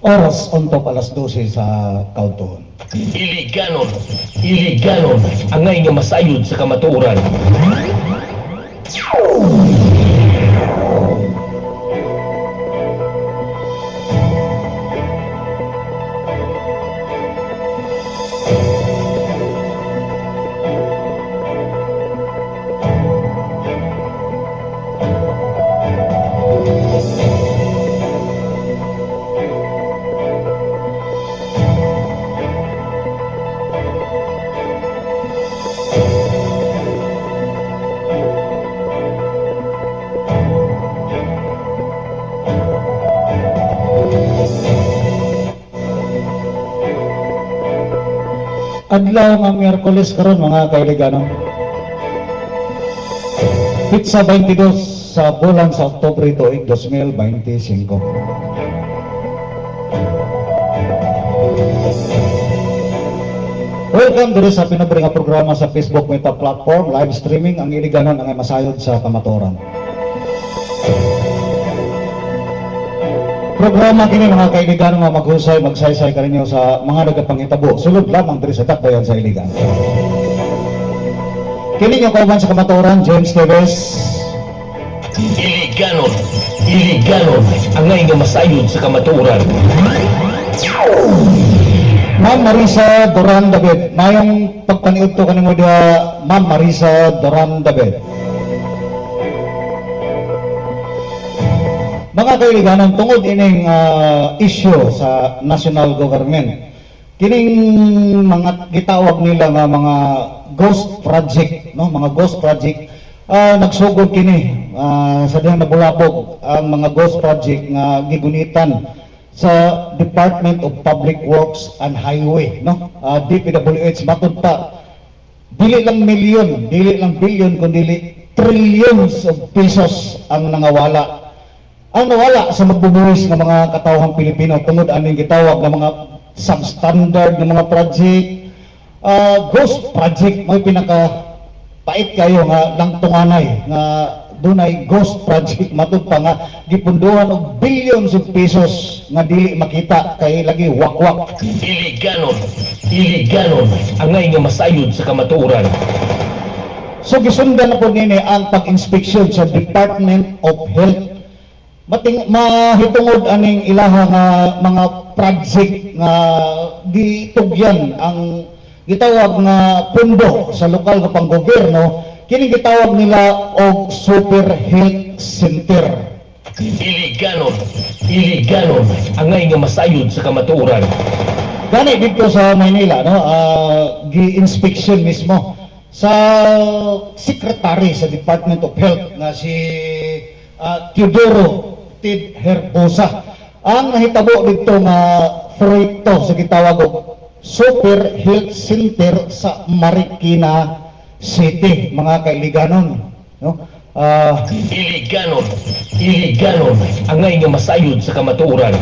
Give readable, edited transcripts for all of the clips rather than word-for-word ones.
Oras untok alas 12 sa kautuhon. Iliganon, iliganon, angay nga masayod sa kamatuoran. Adlaw nga Miyerkules karon mga kailigano. Pitsa 22 sa bulan sa Oktubre tuig 2025. Welcome diri sa pinabri nga programa sa Facebook Meta Platform, live streaming ang iliganon ang masayod sa kamatuoran. Programa kini mga kaibigan nga maghusay, magsaysay kaninyo sa mga nagapangitabo. Sulod lamang diri sa Dakbayan sa Iligan. Kini yung kauban sa kamatuoran, James Teves. Iliganon, iliganon, angay nga masayod sa kamatuoran. Ma'am Marisa Doran David. Mayong pagpaniud to kanimo dia, Ma'am Marisa Doran David. Mga kaibigan, tungod ining issue sa national government, kining mga gitawag nila nga mga ghost project, no, mga ghost project, nagsugod kini sa dihang nabulabog ang mga ghost project nga gigunitan sa Department of Public Works and Highway, no, DPWH. Matod pa, dili lang milyon, dili lang bilyon, kundi trillions of pesos ang nangawala. Ang nawala sa magbubuhis ng mga katawhang Pilipino tungod aning gitawag ng mga substandard ng mga project, ghost project. May pinaka pait kayo nga langtunganay nga dunay ghost project, matud pa nga gipunduhan og billions of pesos nga dili makita kay lagi wakwak. Iliganon, iliganon, angay nga masayod sa kamatuoran. So gisundan na po nini ang pag-inspeksyon sa Department of Health. Mahitungod aning ilaha nga mga project nga gitugyan ang gitawag nga pundo sa lokal nga panggobyerno, kini gitawag nila og Super Health Center. Iliganon, iliganon, angay nga masayod sa kamatuoran. Gani dito sa Maynila, no, gi-inspection mismo sa secretary sa Department of Health na si Teodoro Tid Herbosa. Ang nahitabo dito nga proyekto sa gitawag og Super Health Center sa Marikina City, mga kaibiganon, no? Iliganon, iliganon, angay nga masayod sa kamatuoran.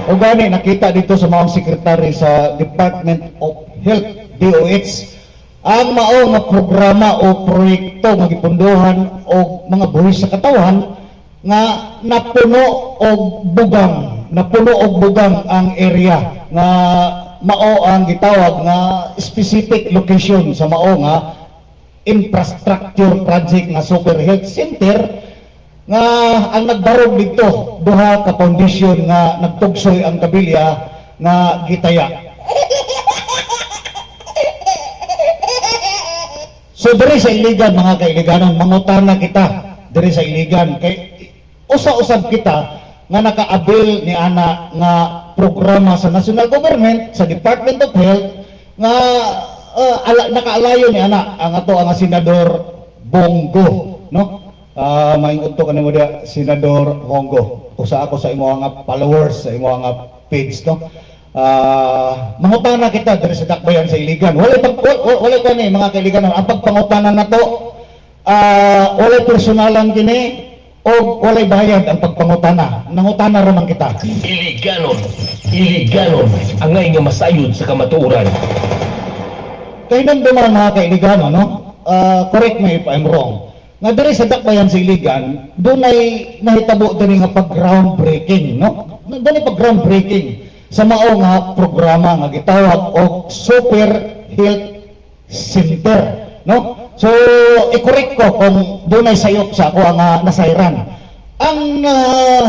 O gani nakita dito sa mga sekretary sa Department of Health, DOH, ang mao nga programa o proyekto nga gipunduhan og mga buhis sa katawan nga napuno og bugang ang area nga mao ang gitawag nga specific location sa mao nga infrastructure project nga Super Health Center nga ang nagbarog dito duha ka foundation nga nagtugsoy ang kabilya nga gitaya. So diri sa Iligan mga kaibiganon, mangutana kita diri sa Iligan kay usa-usab kita nga nakaabil ni ana nga programa sa national government sa Department of Health nga nakaalayo ni ana ang ato ang senador Bongo, no? Maingod to kanimo dia Senador Bongo. Usa ako sa imo nga followers sa imo nga page, no? Mangutana kita diri sa Dakbayan sa Iligan. Wala kani mga kaibigan, ang pagpangutanan nato wala personalan kini o walay bayad ang pagpangutana. Nangutana ra man kita. Iliganon, iliganon, angay nga masayod sa kamatuoran. Kay nandun mga kaibigan, no? Correct me if I'm wrong. Nga diri sa Dakbayan sa Iligan, doon ay nahitabo din nga pag-groundbreaking, no? Dali pa groundbreaking sa mao nga programa nga gitawag og Super Health Center, no? So i-correct ko kung dunay sayop sa ako ang nasayran. Ang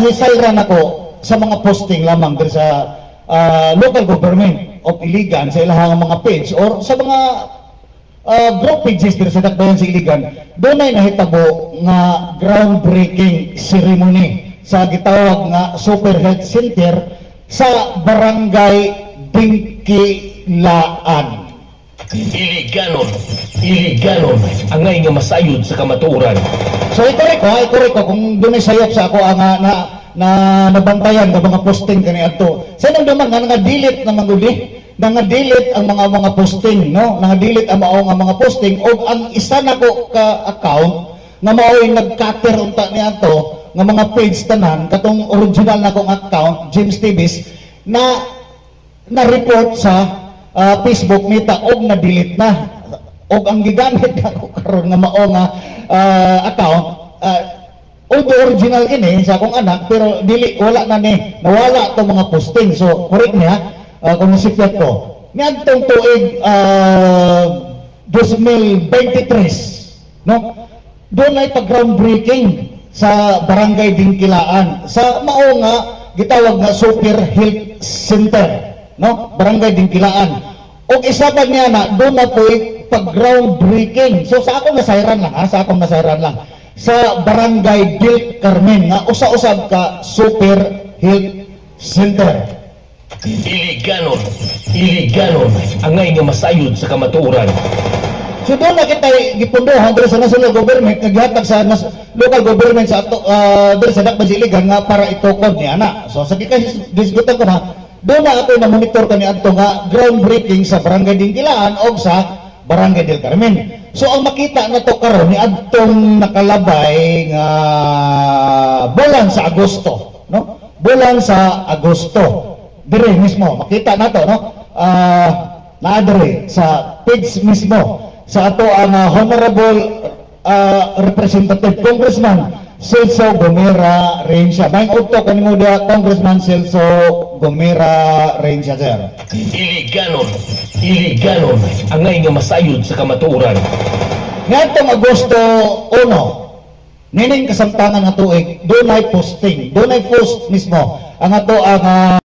hisayran ako sa mga posting lamang diri sa local government of Iligan sa ilahang mga page or sa mga group pages diri sa Dakbayan sa Iligan, dunay nahitabo nga groundbreaking ceremony sa gitawag nga Super Health Center sa Barangay Dingkilaan. Iliganon ang ngay nga masayod sa kamatuoran. So i-correct ko kung dunay sayop sa ako ang na nabantayan ng mga posting kani adto. Sa nang naman nga nga-delete na manguli, nga-delete ang mga posting, no? Nga-delete ang mao nga mga posting og ang isa nako ka account nga mao'y nag-cutter unta niadto nga mga page tanan katong original nako nga account James Davis na-report sa Facebook nita og na-delete na. Og ang gigamit nako karon nga mao nga account although original ini sa akong anak pero dili wala na ni nawala to mga posting. So correct niya kung nasipyat ko niadtong tuig 2023, no, doon ay pag-groundbreaking sa Barangay Dingkilaan sa mao nga gitawag nga Super Health Center, no, Barangay Dingkilaan. Og isa pa niya na doon na po pag-groundbreaking. So sa akong nasayran lang, sa Barangay Del Carmen nga usa-usab ka Super Health Center. Iliganon ang ngay nga masayod sa kamatuoran. So doon na kita gipundohan diri sa national government naghatag sa local government sa diri sa Dakbayan sa Iligan nga para itukod ni ana. So sa disgutan ko na doon na ako na monitor kani adto nga groundbreaking sa Barangay Dingkilaan o sa Barangay Del Carmen. So ang makita na to karon ni adtong nakalabay nga bulan sa Agosto, no? Bulan sa Agosto. Dire mismo makita na to, no? Naadre sa page mismo sa ato ang Honorable Representative Congressman Celso Gomera Rencia. May auto kanimo dia Congressman Celso Gomera Rencia, sir. Iliganon ang ngay nga masayod sa kamatuoran. Ngadtong Agosto 1, nining kasamtangan nga tuig, dunay posting, dunay post mismo ang ato ang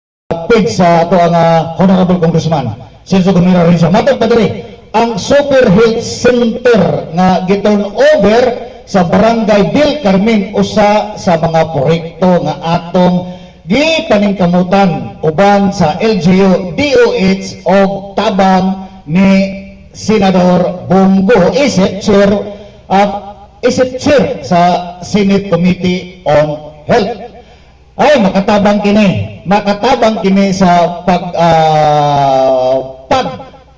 page sa ato ang Honorable Congressman Celso Gomera Rencia. Matod pa diri ang Super Health Center nga giturn over sa Barangay Del Carmen usa sa mga proyekto nga atong gipaningkamutan uban sa LGU DOH o tabang ni Senador Bongo isip chair sa Senate Committee on Health. Ay makatabang kini sa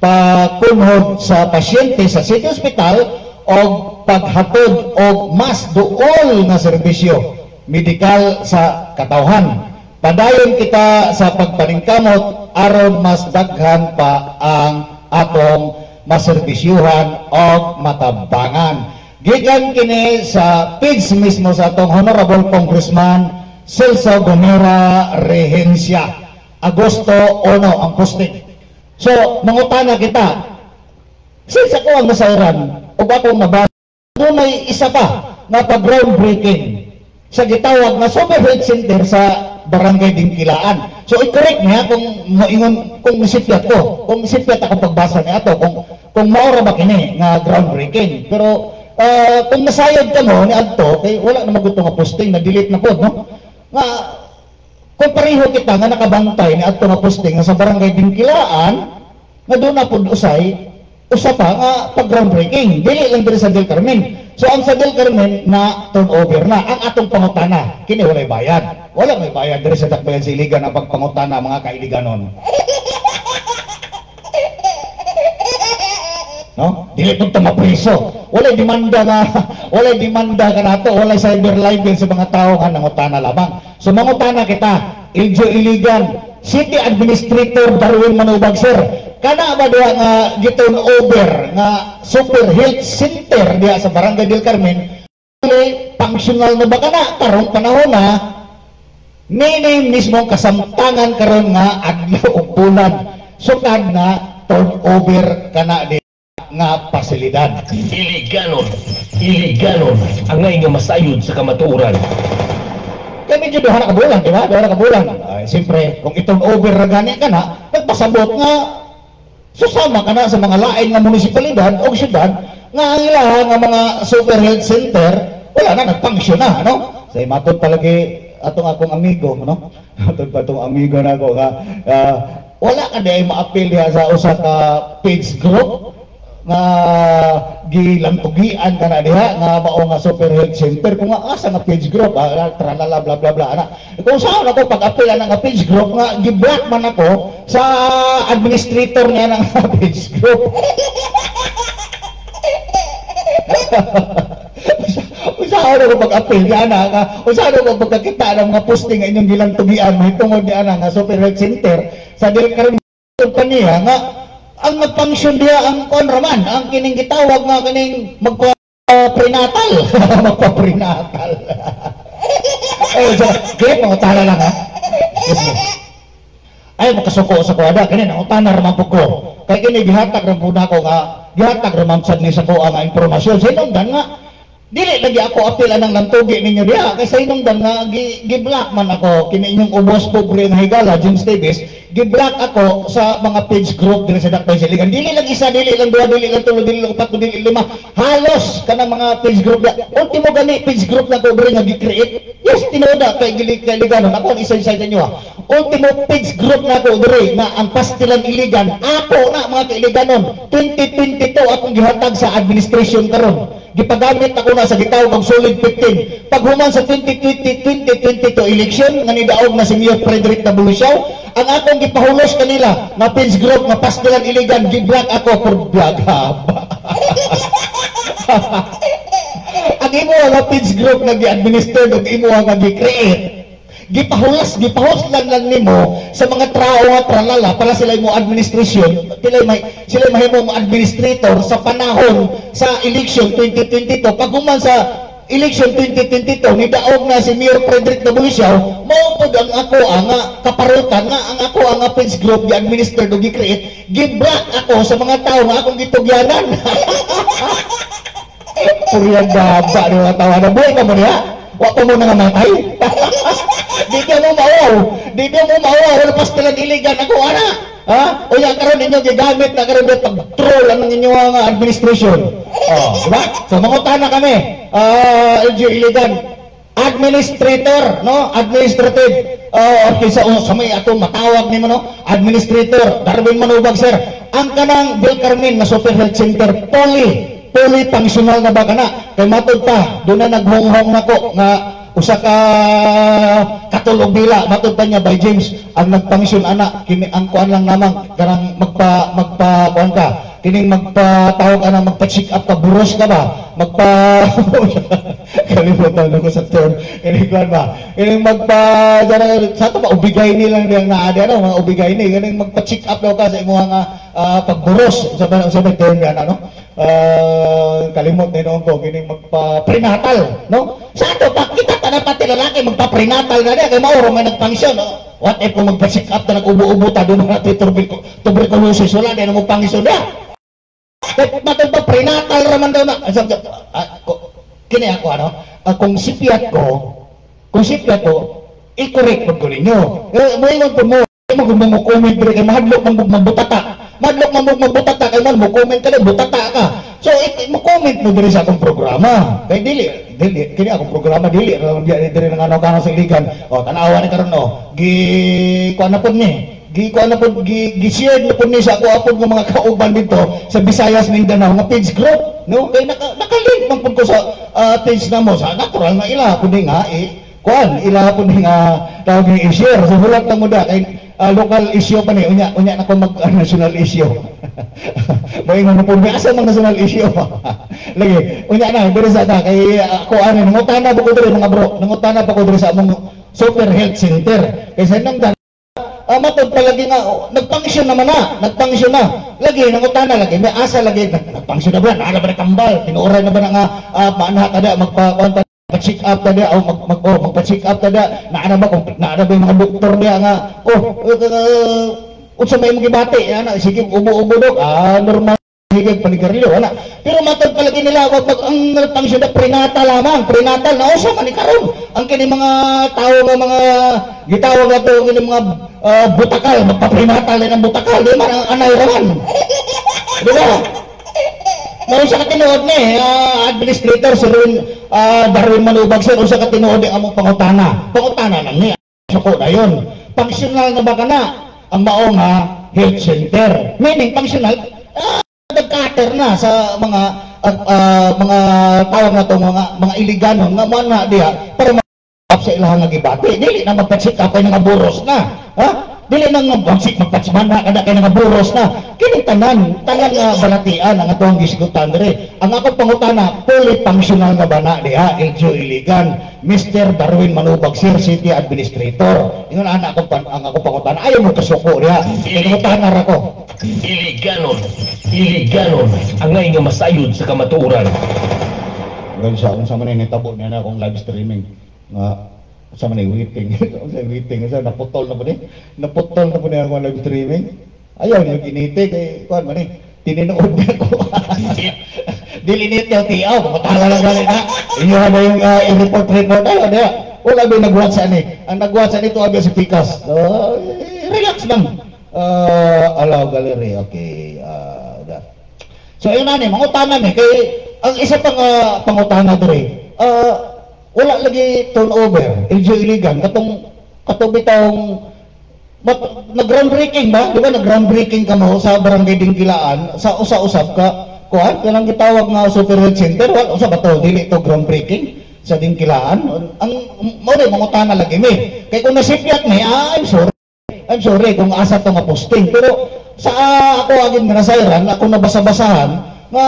pagkunhod sa pasyente sa City Hospital o paghatod og mas duol nga serbisyo medikal sa katawhan. Padayon kita sa pagpaningkamot aron mas daghan pa ang atong maserbisyuhan o matabangan. Gikan kini sa page mismo sa atong Honorable Congressman Celso Gomera Rehencia. Agosto 1 ang posting. So, mangutana kita, since ako ang nasayran, o ba kung nabasa, doon may isa pa na pag-groundbreaking sa gitawag na Super Health Center sa Barangay Dingkilaan. So, i-correct niya kung moingon, kung nisipyat ko, kung nisipyat ako pagbasa niya ito, kung maura ba kini nga groundbreaking. Pero, kung nasayad ka mo ni Adto, kay wala na maguto nga posting, na-delete na po, no? Nga, kung pareho kita nga nakabantay ni Adto nga posting nga sa Barangay Dingkilaan, nga doon na po usay, usa pa nga pag-groundbreaking. Dili lang diri sa Del Carmen. So ang sa Del Carmen na turnover na ang atong pangutana, kini walay bayad. Wala may bayad diri sa Dakbayan sa Iligan ang pagpangutana mga kailiganon. No? Dili pud ta mapriso. Walay demanda ka nato, walay cyber libel sa mga tao nga nangutana lamang. So mangutana kita, Iljo Iligan, City Administrator Darwin Manubag, sir. Kana ba diha nga giturn over nga Super Health Center diha sa Barangay Del Carmen? Functional na ba kana karong panahon na Nini mismo kasamtangan karon nga adlaw ug bulan sukad na turnover kana di nga pasilidad. Iliganon ang ngay nga masayod sa kamatuoran. Kaya medyo doha na kabulan, di ba? Doha na kabulan. Ay, siyempre, kung i-turnover na gani ka na, nagpasabot nga susama ka na sa mga lain nga munisipalidad o syudad nga ang ilaha nga mga super health center wala na, nagpangsyon na, no? So, matod palagi atong akong amigo, no? Matod pa itong amigo na ako nga wala ka na ma-appeal diha sa usa ka page group nga gilantugian ka na diha nga mao nga super health center kung nga asa nga page group tralala bla bla bla ana kung saan ako pag-appeal nga page group nga gi-block man ako sa administrator niya ng page group. Usahaw na ko pag-appeal yan nga usahaw na ko pagkakita ng mga posting nga inyong gilantugian mahitungod niya nga super health center sa direktor kompanya nga ang nagpangsyon diya ang konraman ang kining gitawag nga kining magpa-prenatal magpa-prenatal so kaya pangutana lang ha ay makasuko sa kuwada kini nangutana raman po ko kaya kini gihatag rin po na ako nga gihatag raman sad ni sa ko ang impormasyon sinungdan nga dili lagi ako apil anang lantugi ninyo diha kay sa inungdan nga gi-block man ako kini inyong ubos pobre nga higala James Davis gi-block ako sa mga page group diri sa Dakbayan Siligan dili lang isa dili lang duha dili lang tulo dili lang tatlo dili lima halos kana mga page group ultimo gani page group na ko diri nga gi-create yes tinuda kay Iliganon ako ang isa-isa inyo ultimo page group na ko diri nga ang pastilan Iligan ako na mga ka-Iliganon 2022 akong gihatag sa administration karon gipagamit ako na sa gitawag og solid 15 paghuman sa 2022 election nga nidaog na si Mayor Frederick Tabulisaw ang akong gipahulos kanila na page group nga pastilan Iligan gi-block ako for vlog ang imo nga page group nga gi-administer ug imo nga gi-create gipahus lang nimo sa mga tao nga tralala para sila mo administration sila mahimo mo administrator sa panahon sa election 2022 paghuman sa election 2022 nidaog na si Mayor Frederick Tabulisaw mao pud ang ako ang kaparutan nga ang ako ang page group gi-administer do gi-create gi-block ako sa mga tao nga akong gitugyanan puriyang baba ni mga tawa na buhay ka mo niya wa pa mo na namatay di ka mo maawaw wala pastilan Iligan ako ana ha o yan karon ninyo gigamit na karon pag-troll ang inyo nga administration diba so mangutana kami LG Iligan administrator no administrative okay sa may atong matawag nimo no administrator Darwin Manubag sir ang kanang Bill Carmen nga super health center fully functional na ba kana kay matod pa doon na naghonghong nako nga usa ka katulog bila matod pa niya by James ang nagpangsyon ana kini ang kuan lang namang karang magpa kuan ka kining magpatawag ana magpa-check up ka buros ka ba kalimutan ako sa term kining kuan ba kining sa to ba ubigay ni lang diyang naa ano mga ubigay ni kining magpa-check up daw ka sa imo nga pagburos sa term yan ano kalimot na noon ko kining magpa-prenatal no sa ato pa kita tanan pati lalaki magpa-prenatal na niya kay mauro may nagpangsyon no? What if kung magpa-check up na nag-ubo-ubo ta doon na tuberculosis wala din ang magpangsyon na matod pa prenatal raman daw na kini ako ano kung sipyat ko i-correct ko ninyo moingon po mo comment dire kay mahadlok man butata kay man mo comment ka butata ka so mo comment mo dire sa akong programa kay dili kini akong programa dili dire nang ano ka sa Iligan tanawa ni karon gi-share na po ni sa ako apod ng mga kauban dito sa Visayas Mindanao nga page group no kay nakalink man po ko sa page na mo sa natural nga ila po nga ila po nga tawag yung i-share so hulat na mo da kay local issue pa ni unya na ko mag national issue may nga po asa mang national issue lagi unya na dire sa ta kay ako ano nangutana pa ko dire mga bro nangutana pa ko dire sa among super health center kay sa nang matod palagi nga nagpangsyon naman nagpangsyon na lagi nangutana lagi may asa lagi nagpangsyon na ba na ba kambal tinuoray na ba nga maanha kada magpa magpa-check up ta dia o magpa-check up ta dia naa ba kung naa ba yung mga doktor dia nga unsa may magibati ana sige ubo-ubo dok normal sige panigarilyo wala pero matod palagi nila wag ang function na prenatal lamang prenatal na usa man ni karon ang kini mga tao nga mga gitawag ato kini mga butakal magpa-prenatal ng butakal di man ang anay raman di ba Mayroon sa katinuod ni administrator si Darwin Manubag sir o sa katinuod ni among pangutana lang ni suko na yun functional na ba ka na ang mao nga health center meaning functional nagkater na sa mga tawag na to mga iliganon nga man na diha para ma-up sa ilahang nga gibati dili na magpa-check up nga buros na ha dili nang magpatsman na kada kay nga buros na kini tanan nga balatian ang atong gisgutan dire ang akong pangutana fully functional nga bana diha LGU Iligan Mr. Darwin Manubag Sir City Administrator ingon ana akong pangutana ayo mo kasuko diha pangutana ra ko iliganon ang ngay nga masayod sa kamatuoran unsa man ni tabo niya na akong live streaming nga sa man waiting sa naputol na po ni ako live streaming ayaw niyo ginite kay kuan man tininood niya ko dilinit niya tiaw patala lang galing na inyo na yung report ayo niya wala ba nag-WhatsApp ni ang nag-WhatsApp nito abi si Pikas relax lang allow gallery okay so ayun na ni mangutana ni kay ang isa pang pangutana dire wala lagi turnover LGU Iligan katong bitong nag-groundbreaking ba di ba nag-groundbreaking ka mo sa barangay Dingkilaan sa usa-usab ka kuan kanang gitawag nga super health center wala usa ba to dili to groundbreaking sa Dingkilaan ang mo rin mangutana lagi mi kay kung nasipyat ni I'm sorry kung asa to nga posting pero sa ako agin nga nasayran ako nabasa-basahan nga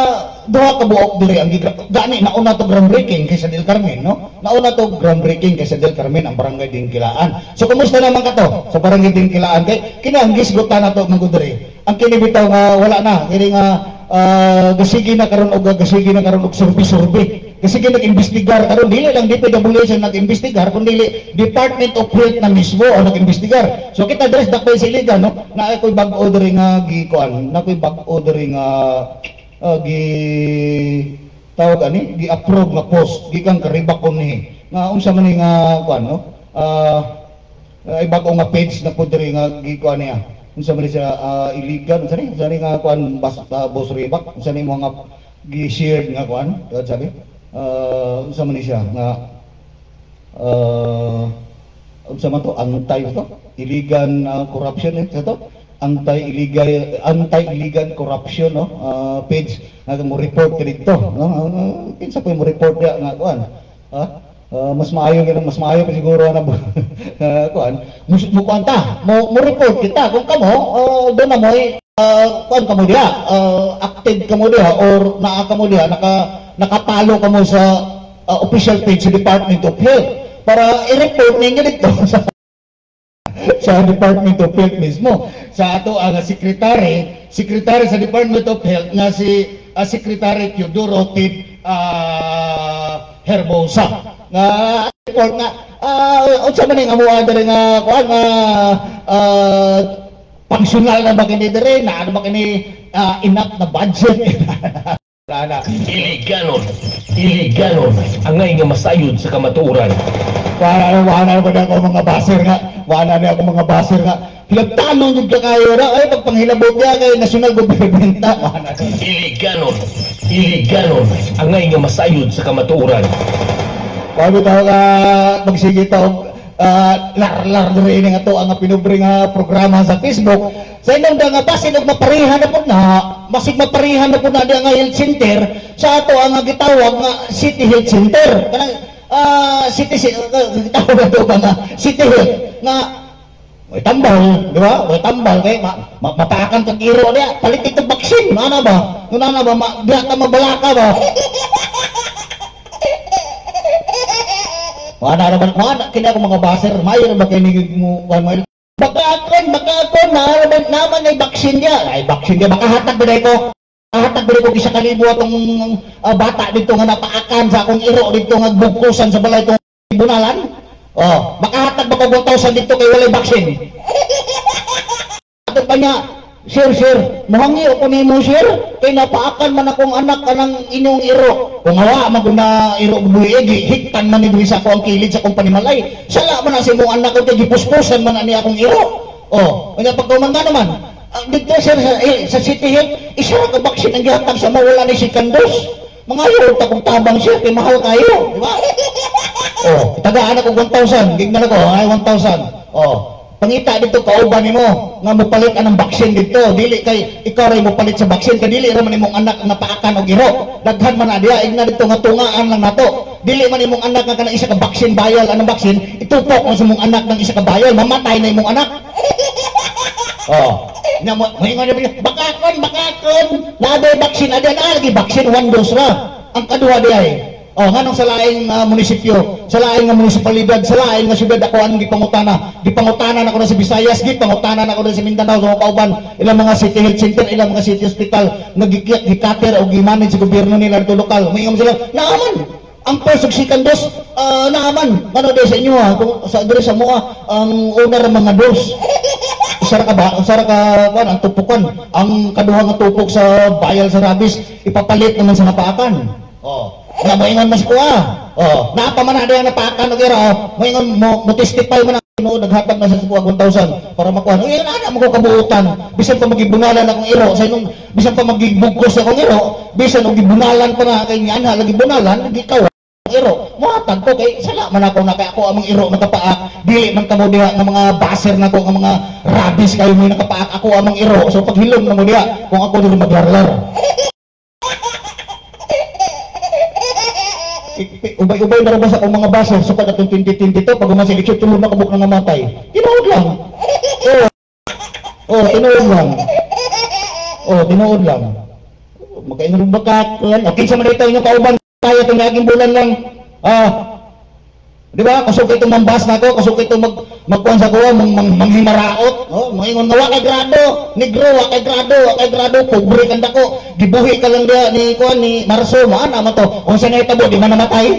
duha ka buok diri ang gani nauna to groundbreaking kay sa Del Carmen no nauna to groundbreaking kay sa Del Carmen ang barangay Dingkilaan so kumusta naman ka to sa barangay Dingkilaan kay kini ang gisgutan na to mangud diri ang kini bitaw nga wala na kini nga gasigi na karon og survey gasigi nag-imbestigar karon dili lang DPWH nag-imbestigar kundi Department of Health na mismo ang nag-imbestigar so kita address dakpay siligan no na ako'y bag-o diri nga gikuan na ako'y bag-o diri nga tawag ani gi-approve nga post gikan karibakon ni nga unsa man nga kuan no ibago nga page na pud diri nga gikuan niya unsa man siya Iligan unsa ni nga kuan boss ribak unsa ni mo nga gi-share nga kuan sabi unsa man siya nga unsa man to antay to Iligan corruption sa to anti-illegal corruption no page nga mo report dito no kinsa po mo report dia nga kuan mas maayo pa siguro na kuan mo kuanta mo report kita kung kamo do na mo kuan kamo dia active kamo dia or naa kamo dia nakapalo kamo sa official page sa Department of Health para i-report ninyo dito sa Department of Health mismo sa ato ang secretary sa Department of Health nga si Secretary Teodoro Tid Herbosa nga report nga unsa man ang amuan diri nga kuan nga functional na ba kini diri na ano ba kini enough na budget iliganon ang ngay nga masayod sa kamatuoran wala ko na ako mga baser nga hilagtanong yung kakayo na ay pagpanghilabot niya kay national government na iliganon ang ngay nga masayod sa kamatuoran bago tayo magsige tayo lar diri nga to ang pinubre nga programa sa Facebook sa inyong nga basin og maparihan na po na masig maparihan na po na nga health center sa ato ang gitawag nga city health center kanang city gitawag na to nga city health nga may tambal di ba may tambal kay mapaakan kag iro niya palit ito vaccine ano ba diha ka mabalaka ba Wala naman, kina ko mga baser, mayo na ba kinig mo, baka akon, naman ay vaccine niya, makahatag ba ko? Hatag diri ko isa kalibo atong bata dito nga napaakan sa akong iro dito nga bugkusan sa balay tong bunalan. Oh, makahatag ba ko 1,000 dito kay walay baksin? Ato pa niya, sir, muhangi ako nimo sir, kay napaakan man akong anak kanang inyong iro. Kung hawa maguna iro buhi hiktan man ni sa ako ang kilid sa akong panimalay. Sala man na sa imong anak ko kay gipuspusan man ani akong iro. Oh, kanya pagkumanda naman. Dito sir sa City Health, isa ra ka baksin ang gihatag sa mawala ni si Kandos. Mga yun, kung tabang siya, kay mahal kayo, di ba? Oh, tagaan ako 1,000, gignan ako, ay 1,000. Oh, pangita dito kauban nimo nga mopalit anang baksin dito. Dili kay ikaw ray mopalit sa baksin, kay dili ra man imong anak nga paakan og iro. Daghan man na diha, igna dito nga tungaan lang nato. Dili man imong anak nga kanang isa ka baksin bayal anang baksin, itupok mo sa imong anak ng isa ka bayal, mamatay na imong anak. Oh, nya mo ingon niya bakakon, naday baksin ada na lagi baksin 1 dose ra. Ang kaduha di ay. Oh, nganong sa laing munisipyo, sa laing munisipalidad, sa laing nga syudad ako anong gipangutana. Gipangutanan ako na sa Visayas, gipangutanan ako na sa Mindanao, sa kauban, ilang mga city health center, ilang mga city hospital, gikater o gimanage sa gobyerno nila dito lokal. Mayroon sila, naaman! Ang first second dose, naaman! Ano din sa inyo ha? Kung sa adres sa mga, ang owner ng mga dose. Usara ka ang tupukan, ang kaduha nga tupok sa bayal sa rabies, ipapalit naman sa napaakan. Oh, nga moingon mas kuha. Oh, naapa man na ang napaakan og ira. Moingon mo testify man no naghatag na sa kuha 1,000 para makuha. Ay ana mo ko kabuutan. Bisan pa magibunalan akong iro sa inong bisan pa magibugkos akong iro, bisan og gibunalan pa na kay ana lagi bunalan, gikaw iro mohatag ko kay sala man ako na kay ako among iro nakapaak dili man kamo diha nga mga baser na ko nga mga rabies kayo mo nakapaak ako among iro so paghilom na mo diha kung ako dili maglarlar ubay-ubay na rin sa akong mga baser so pag atong 2022 pag umasa eleksyon tulog na kabuk na nga matay tinuod lang tinuod lang magkaingon bakat okay sa manita yung kauban kaya itong naging bulan lang, di ba? Kasuk itong mambas na ko, kasuk itong magkuhan sa kuha, manghimaraot, mangingon nga wakay grado, negro, wakay grado, pobre kanda ko, gibuhi ka lang dia ni kuhan ni Marso, maana mo to, kung saan na itabo, di man namatay?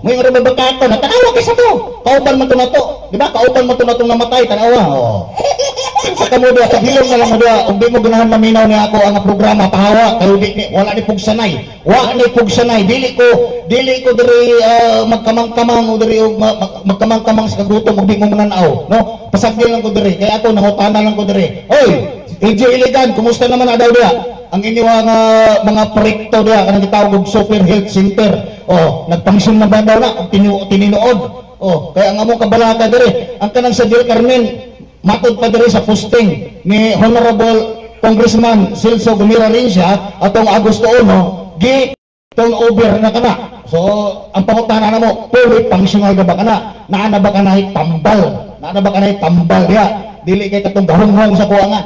May nga rin mabagkato, natanawa kaysa to, kauban mo to na to, di ba? Kauban mo to na itong namatay, tanawa, sa kamo diya, sa hilong na lang mo diya, kung di mo ganahan maminaw niya ako ang programa, pahawa, kayo wala ni pugsanay, dili ko diri magkamang-kamang o diri magkamang-kamang sa kagutom, di mo mananaw, no? Pasagdil lang ko diri, kaya ako nangutana lang ko diri, oy, AJ Iligan, kumusta naman na daw diya? Ang inyong mga proyekto diya, kanang gitawag og Super Health Center, nagpangsyon na ba daw na, tininood, kaya ang among kabalaga diri, ang kanang sa Del Carmen, matod pa diri sa posting ni Honorable Congressman Celso Gumira Rincia atong Agosto 1 turnover na kana. So ang pangutana na mo fully functional na ba kana? Naa na ba kana tambal diha dili kay katong gahunghong sa kuha nga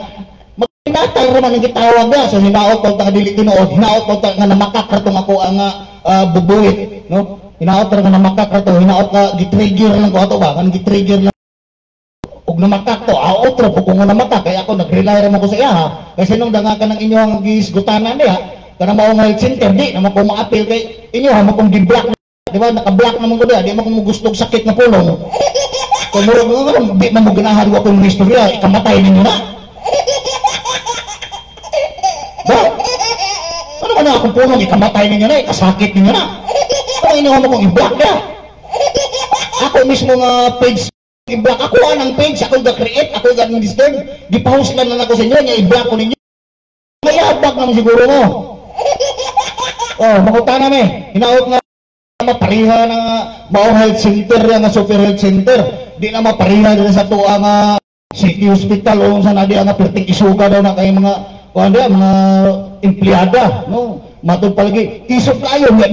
maginatal ra man ang gitawag diha so hinaot pag ta dili tinuod hinaot pag ta nga namakak ra tong ako ang bubuhit no hinaot ra nga namakak ra to hinaot ka gitrigger lang ko ato ba kan gitrigger ug namatak to otro po kung namatak kaya ako nag-rely ra mo ko sa iya ha kasi nung danga ka ng inyong gisgutanan diha kanang mao nga health center di na mo ko ma-appeal kay inyo ha mo kong gi-block di ba naka-block naman ko diha di mo kong gustong sakit na pulong kung murag mo di man mo ganahan wa kong istorya ikamatay ninyo na ba ano ka na akong pulong ikamatay ninyo na ikasakit ninyo na kung inyo ha mo kong i-block diha ako mismo nga page i-block ako ang page, ako ga-create, ako ga-disturb, di-post lang ako sa inyo, niya i-block ko ninyo. Mayabag naman siguro mo. Makuta namin, hinaot nga mapariha na Mao Health Center, nga Super Health Center, di na mapariha din sa tuwa nga City Hospital, o saan na di nga perting isuga daw na kayo mga empleyada, no? Matod palagi, isok kayo, mga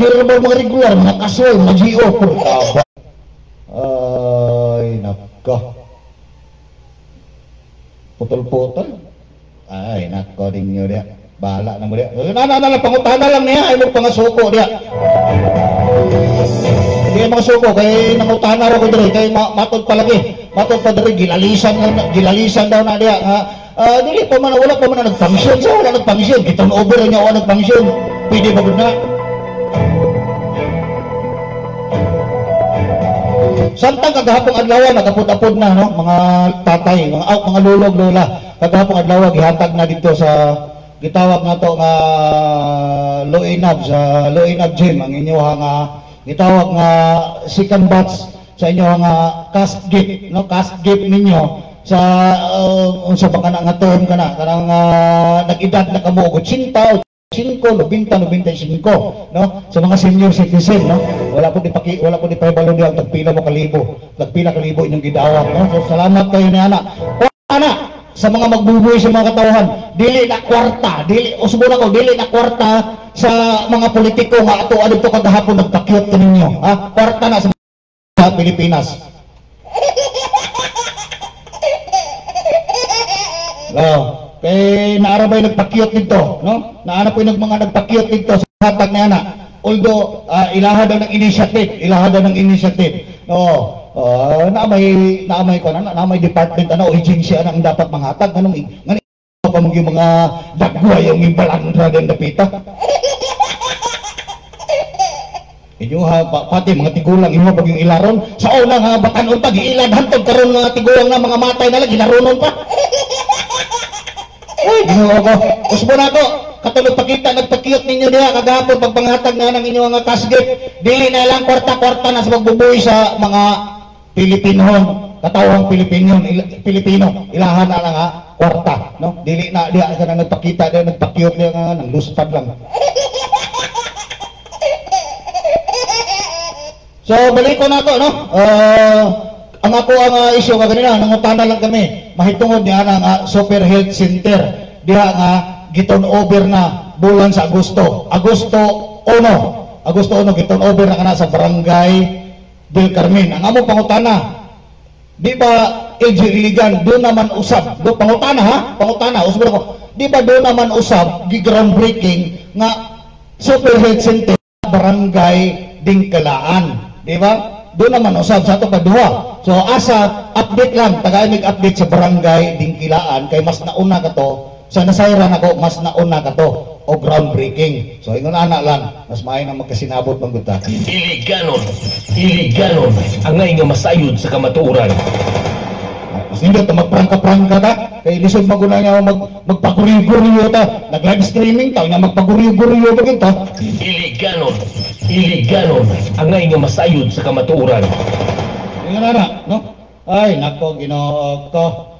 regular, mga casual, mga GO, ay nako putol-putol ay nako ninyo dia bahala na mo dia na pangutana lang niya ay mo pangasuko dia hindi mga suko kay nangutana ra ko diri kay matod pa diri gilalisan daw na dia nga Dili pa man, wala pa man na nag-function. Sa wala nag-function, kitang over niya wala nag-function. Pwede ba na? Samtang kagahapong adlaw nakapud-apod na no mga tatay, mga lulog lola. Kagahapong adlaw gihatag na dito sa gitawag na to nga Loinab sa Loinab Gym ang inyo nga gitawag nga second batch sa inyo nga cash gift no cash gift ninyo sa unsa pa kana nga term kana kanang nag-edad na kamo 80 5, 90, 95, no? Sa mga senior citizen, no? Wala po di pahibalo diyan tagpila mo kalibo. Tagpila kalibo inyong gidawat, no? So salamat kayo ni ana. Ana sa mga magbubuhay sa mga katawhan, dili na kwarta, dili na kwarta sa mga politiko nga ato adto kagahapon nagpakyot ninyo, ha? Kwarta na sa Pilipinas. No. Kay naarabay nagpakyot dito, no? Naana po yung mga nagpakyot dito sa hatag na ana. Although ilaha daw ng initiative. No. Naamay ko na, naamay department ano agency ang dapat manghatag nganong pa yung mga dagway yung imbalandra din dapita. Inyo ha, pati mga tigulang inyo pag yung ilaron sa una nga batanon pag iilad hantod karon mga tigulang na mga matay na lang gilaronon pa. Uy, ginoo ko. Usbo na ko. Katulog pakita, nagpakyot ninyo diha kagahapon pagpanghatag na ng inyong mga cash gift. Dili na lang kwarta-kwarta na sa magbubuhay sa mga Pilipinhon, katawang Pilipino. Ilahan na lang ha, kwarta, no? Dili na diha ka na nagpakita, diha nagpakyot diha nga nang luspad lang. So, balik ko na to, no? Ang ako ang issue ka ganina, nangutana lang kami, mahitungod niya nga Super Health Center, diha nga giton over na bulan sa Agosto 1, giton over na kana sa Barangay Del Carmen. Ang among pangutana, di ba LG Iligan, doon naman usab, do pangutana usab ko, di ba doon naman usab, groundbreaking nga Super Health Center Barangay Dingkalaan, di ba? Doon naman usab sa ato kaduha. So asa update lang, tagaimig update sa Barangay Dingkilaan kay mas nauna ka to sa nasayran ako, mas nauna ka to o groundbreaking. So ingon ana lang, mas maayo na magkasinabot man gud ta. Iliganon ang ngay nga masayod sa kamatuoran. Mas nindot ta magprangka-prangka ta kay lisod maguna nga magpaguriyo ta. Nag-live streaming ta nga magpaguriyo bagid ta. Iliganon ang ngay nga masayod sa kamatuoran. Ingon ana, no? Ay nako Ginoo ko.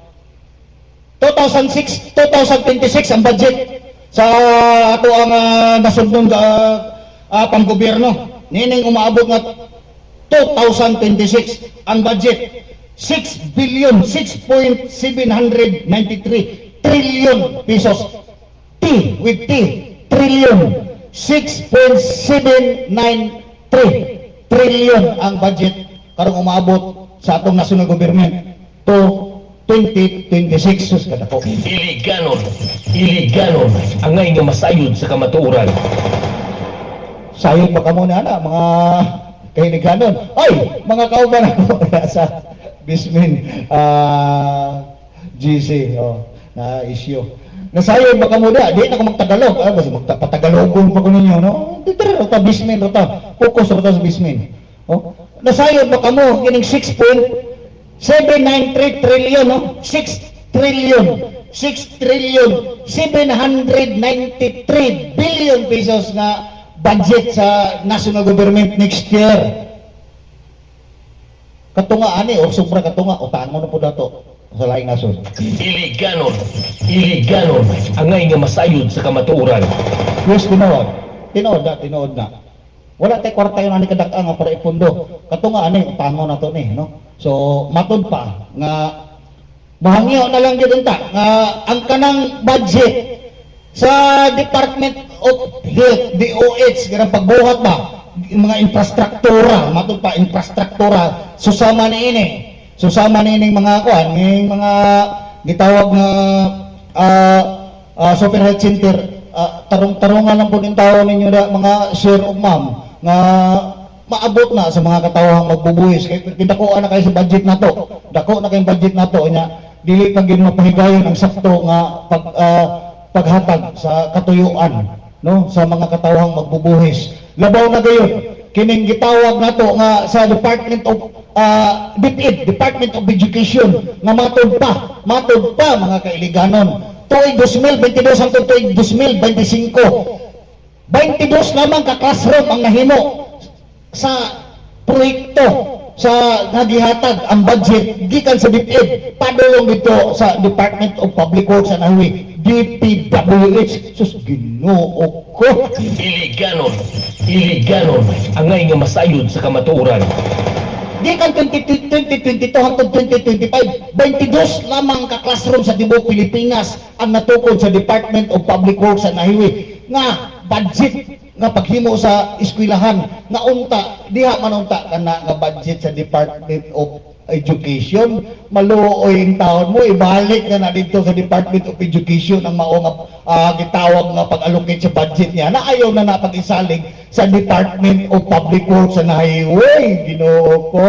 2026 ang budget sa ato ang nasudnon panggobyerno. Nining umaabot nga 2026 ang budget 6.793 trillion pesos. T with T, trillion. 6.793 trillion ang budget karong umaabot sa atong national government to 2026 sus kada ko. Iliganon ang ngay nga masayod sa kamatuoran. Sayod pa kamo na mga kahiliganon. Ay, mga kauban ako sa Bismin GC na issue. Nasayod ba kamo da? Di na ko magtagalog. Basta magpatagalogon pa ko ninyo, no? Dito rin ta Bismin rota. Focus rota sa Bismin. Nasayod ba kamo kining 6.793 trillion, no? 6 trillion 793 billion pesos na budget sa national government next year. Katunga ani o sobra katunga o taan mo na po dato sa laing nasod. Iliganon ang ngay nga masayod sa kamatuoran. Yes, tinood na. Wala tay kwarta yun ani kadak nga para ipundo. Katunga ani o taan mo na to ni, no? So matod pa nga mahangyo na lang gyud unta nga ang kanang budget sa Department of Health, DOH, ganang pagbuhat ba mga infrastruktura, matod pa infrastruktura, susama niini mga kuan, mga gitawag na Super Health Center, tarong-tarungan lang po din tao ninyo na mga share of ma'am nga maabot na sa mga katawang magbubuhis kay dakuan na kayo sa budget na to, dako na kayong budget na to nya dili pa gyud mapahigayon ang sakto nga paghatag sa katuyuan, no, sa mga katawhang magbubuhis. Labaw na gayon kining gitawag nato nga sa Department of DepEd, Department of Education, nga matod pa mga kailiganon. Tuig 2022 hangtod tuig 2025, 22 lamang ka classroom ang nahimo sa proyekto sa nagihatag ang budget gikan sa DepEd padulong dito sa Department of Public Works and Highway, DPWH. Sus, Ginoo ko. Iliganon ang ngay nga masayod sa kamatuoran. Gikan 2022 hangtod 2025, 22 lamang ka classroom sa tibuok Pilipinas ang natukod sa Department of Public Works and Highway nga budget nga paghimo sa eskwelahan nga unta diha man unta kana nga budget sa Department of Education. Maluoy ang taon mo, ibalik na dito sa Department of Education ang mao nga gitawag nga pag-allocate sa budget niya na ayaw na napag-isalig sa Department of Public Works and Highway. Ginoo ko.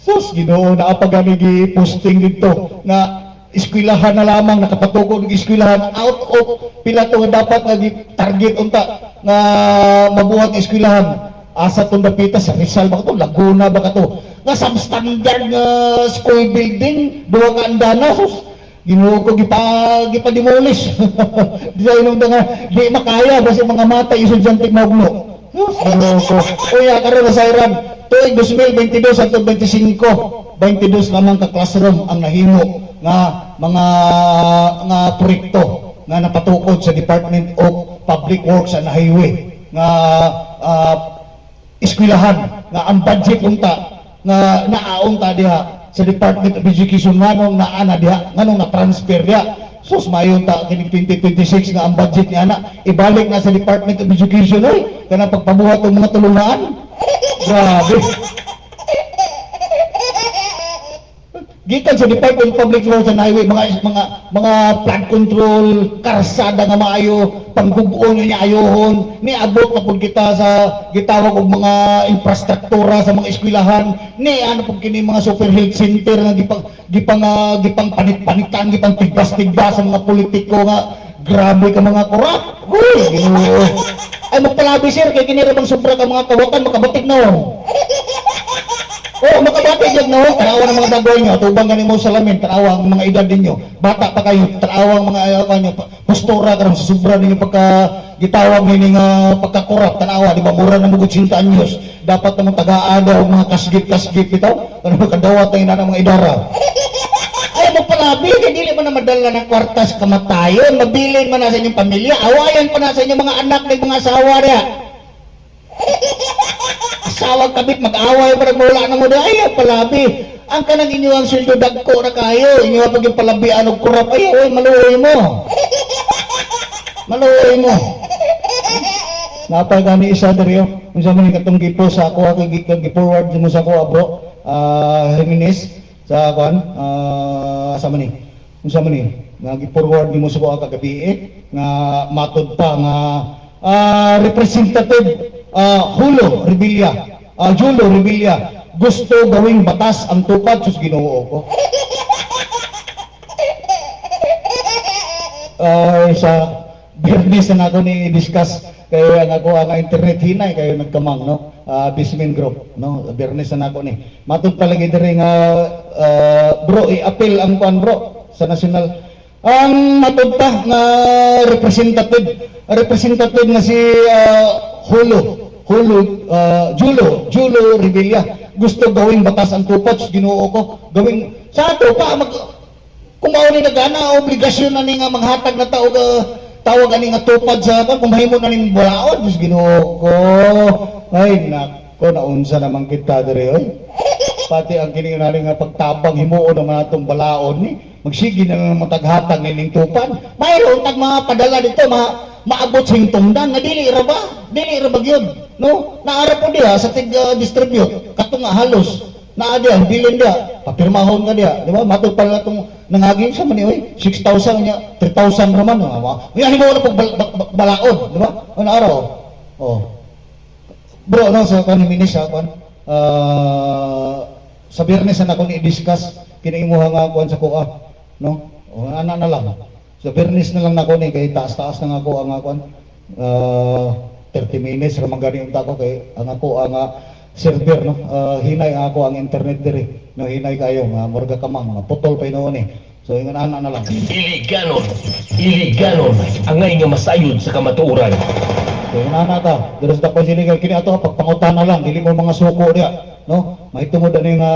Sus, Ginoo, naapagami gi-posting dito nga eskwelahan na lamang nakapatukod ng eskwelahan out of pila to dapat nga target unta nga mabuhat ng eskwelahan. Asa tong dapita sa Rizal ba to, Laguna ba to nga substandard nga school building, duha ka andana. Sus, Ginoo ko gipa-demolish. Di inong nga di makaya basi mga mata estudyante magno. Sus, Ginoo ko. Kuya karon sa Iran tuig 2022 hangtod 25, 22 lamang ka classroom ang nahimo nga mga proyekto nga napatukod sa Department of Public Works and Highway nga eskwelahan nga ang budget unta nga naaon ta diha sa Department of Education nganong naana diha nganong na-transfer diha. Sus, mayon ta kining 2026 nga ang budget niya na ibalik na sa Department of Education ay kanang pagpabuhat ng mga tulungan. Grabe. Gikan sa Department of Public Works and Highway mga flood control, karsada nga maayo, panggugon niya ayohon, niabot na pud kita sa gitawag og mga infrastruktura sa mga eskwelahan, ni ano pud kini mga super health center nga gipang panit-panitan, gipang tigdas-tigdas sa mga politiko nga grabe ka mga korap. Uy, Ginoo. Ay magpalabi sir kay kini ra bang sobra ka mga kawatan makabatik na. Oh, makabatid yun na tanawa ng mga dagoy nyo, tubang ganin mo salamin, tanawa ang mga edad ninyo, bata pa kayo, tanawa ang mga postura karon sa sobra ninyo gitawag nining pagkakurap, tanawa, di ba, mura na mugod 5 anyos, dapat namang taga-ada o mga kasgit-kasgit bitaw, ano kadawat tayo na ng mga idara. Ay, magpalabi, dili man na madala ng kwarta sa kamatayon, mabilin man na sa inyong pamilya, awayan pa na sa inyong mga anak ng mga asawa niya. Asawag kabit mag-away para mula na mo na ay palabi ang kanang inyo ang sweldo dagko na kayo inyo pag yung palabian og kurap ay maluoy mo napay gani isa diri unsa man katong gipo sa ako gi-forward mo sa ako bro Jimenez sa kwan sa man ni unsa man ni nga gi-forward nimo sa ako kagabi nga matud pa nga Representative Julo Revilla gusto gawing batas ang tupad. Sus, Ginoo ko. Sa Biyernes na ako ni discuss kayo ang ako ang internet hinay kayo nagkamang no Bismin Group no Biyernes na ako ni matud palagi diri nga bro i-appeal ang kwan bro sa national ang matud pa nga representative na si Julo Revilla gusto gawing batas ang tupad. Ginoo ko gawing sa ato pa kung mao ni nagana obligasyon na ni nga manghatag na tawag ani nga tupad sa kung mahimo na ning balaod. Ginoo ko ay nako naunsa naman kita diri oy pati ang kini nga pagtabang himuon naman atong balaod ni magsige na naman mataghatag ning tupad. Mayroon tag mga padala dito maabot sa tungdan nga dili ra gyud no naara po diha sa distribute katong halos naa diha bilin diha papirmahon ka diha di ba matud pala tong nangaging sa man oy 6,000 nya 3,000 naman ya himo na pag balaod di ba ano araw oh bro no sa kan minis ha kan sa Biyernes na ako ni-discuss kini imuha nga kuan sa kuha, no? O ana na lang. Sa Biyernes na lang nako ni kay taas-taas na nga ako ang kuan. 30 minutes ra magani unta ko kay ang ako ang server, no? Hinay ako ang internet diri. No, hinay kayo murga kamang putol pa noon eh. So ingon ana na lang. Iliganon ang ngay nga masayod sa kamatuoran. So ingon ana ta, diri sa dakpan sila kini ato pagpangutan na lang dili mo mga suko diya, no? Mahitungod ani nga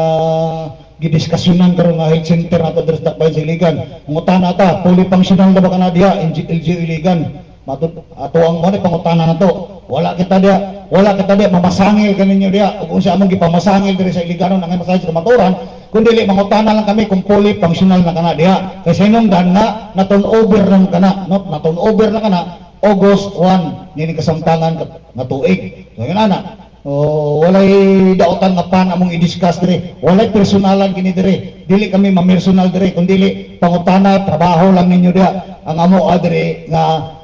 gidiskasyonan karon nga health center ato diri sa dakpan siligan. Pangutan ata, fully functional na ba kana diya LGU Iligan. Ato ang mo ni pangutana nato. Wala kita diya mamasangil kaninyo diya ug unsa among gipamasangil diri sa Iliganon ang masayod sa kamatuoran. Kundi mangutana lang kami kung fully functional na kana diha. Kay sinungdan na turnover lang kana, no? Na turnover na kana August 1 nini kasamtangan nga tuig. So yun ana. Walay daotan nga pan among i-discuss diri. Walay personalan kini diri. Dili kami ma-personal diri kundi pangutana trabaho lang ninyo diha. Ang amo diri nga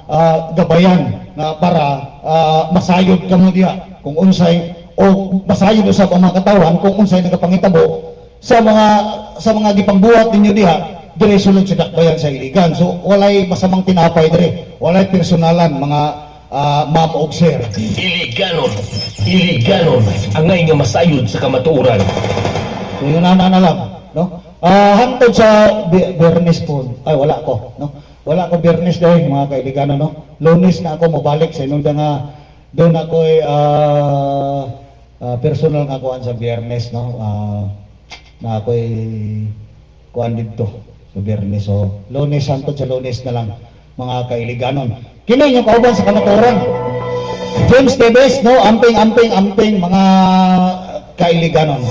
gabayan nga para masayod kamo diha kung unsay o masayod sa mga katawan kung unsay nagapangitabo sa mga gipangbuhat ninyo diha diri sulod sa dakbayan sa Iligan. So walay masamang tinapay diri, walay personalan mga ma'am og sir. Iliganon ang ngay nga masayod sa kamatuoran. So yun na lang, no? Hantod sa Biyernes po, ay wala ko, no? Wala ko Biyernes dahil mga kailigano, no? Lunes na ako mabalik sa inong nga doon ako personal nga kuan sa Biyernes, no? Na ako'y kuan dito sa Biyernes. So, Lunes, hantod sa Lunes na lang mga kailiganon. Kini yung kauban sa kamatuoran. James Tebes, no? Amping mga kailiganon.